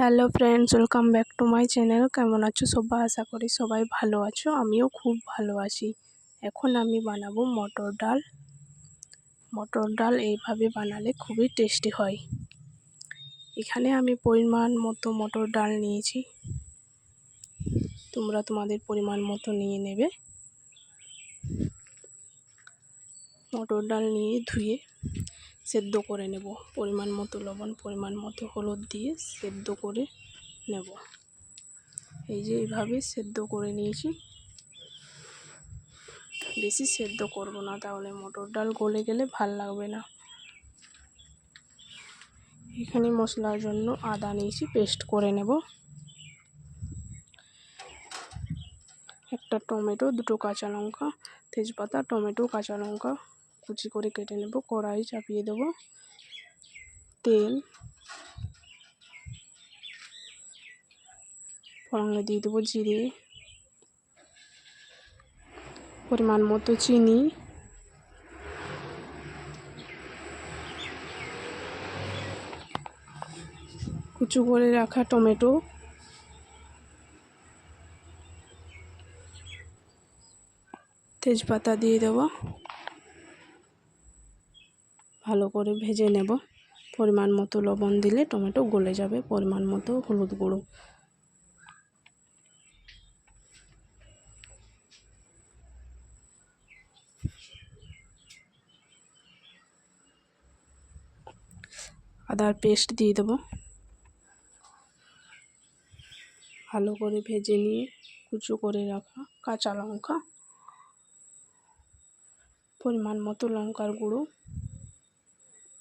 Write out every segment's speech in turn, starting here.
Hello friends, welcome back to my channel. কেমন আছো সবাই? আশা করি সবাই ভালো আছো, আমিও খুব ভালো আছি। এখন আমি বানাবো মটর ডাল এইভাবে বানালে খুবই টেস্টি হয়। এখানে আমি পরিমাণ মতো মটর ডাল নিয়েছি, তোমরা তোমাদের পরিমাণ মতো নিয়ে নেবে। মটর ডাল নিয়ে ধুয়ে সেদ্ধ করে নেব, পরিমাণ মতো লবণ, পরিমাণ মতো হলুদ দিয়ে সেদ্ধ করে নেব। এই যে এইভাবে সেদ্ধ করে নিয়েছি, বেশি সেদ্ধ করব না, তাহলে মটর ডাল গলে গেলে ভাল লাগবে না। এখানে মশলার জন্য আদা নিয়েছি, পেস্ট করে নেব। একটা টমেটো, দুটো কাঁচা লঙ্কা, তেজপাতা, টমেটো, কাঁচা লঙ্কা কুচি করে কেটে নেব। কড়াই চাপিয়ে দেব, তেল, ফোড়নে দিয়ে দেবো জিরে, পরিমাণ মতো চিনি, কুচি করে রাখা টমেটো, তেজপাতা দিয়ে দেব, ভালো করে ভেজে নেব। পরিমাণ মতো লবণ দিলে টমেটো গলে যাবে, পরিমাণ মতো হলুদ গুঁড়ো, আদার পেস্ট দিয়ে দেবো, ভালো করে ভেজে নিয়ে কুচো করে রাখা কাঁচা লঙ্কা, পরিমাণ মতো লঙ্কার গুঁড়ো,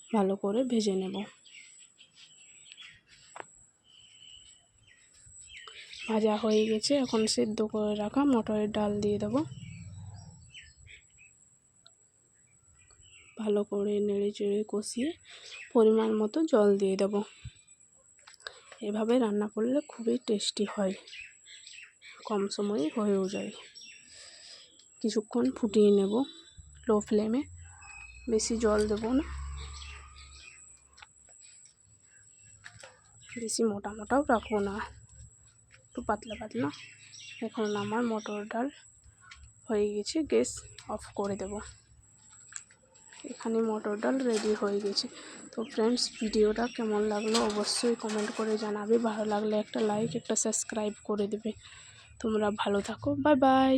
ভালো করে ভেজে নেব। ভাজা হয়ে গেছে, এখন সেদ্ধ করে রাখা মটরের ডাল দিয়ে দেব। ভালো করে নেড়ে চেড়ে কষিয়ে পরিমাণ মতো জল দিয়ে দেব। এভাবে রান্না করলে খুবই টেস্টি হয়, কম সময়ে হয়েও যায়। কিছুক্ষণ ফুটিয়ে নেব লো ফ্লেমে, বেশি জল দেব না, বেশি মোটা মোটাও রাখবো না, একটু পাতলা পাতলা। এখন আমার মটর ডাল হয়ে গেছে, গ্যাস অফ করে দেব। এখানে মটর ডাল রেডি হয়ে গেছে। তো ফ্রেন্ডস, ভিডিওটা কেমন লাগলো অবশ্যই কমেন্ট করে জানাবে। ভালো লাগলে একটা লাইক, একটা সাবস্ক্রাইব করে দেবে। তোমরা ভালো থাকো, বাই বাই।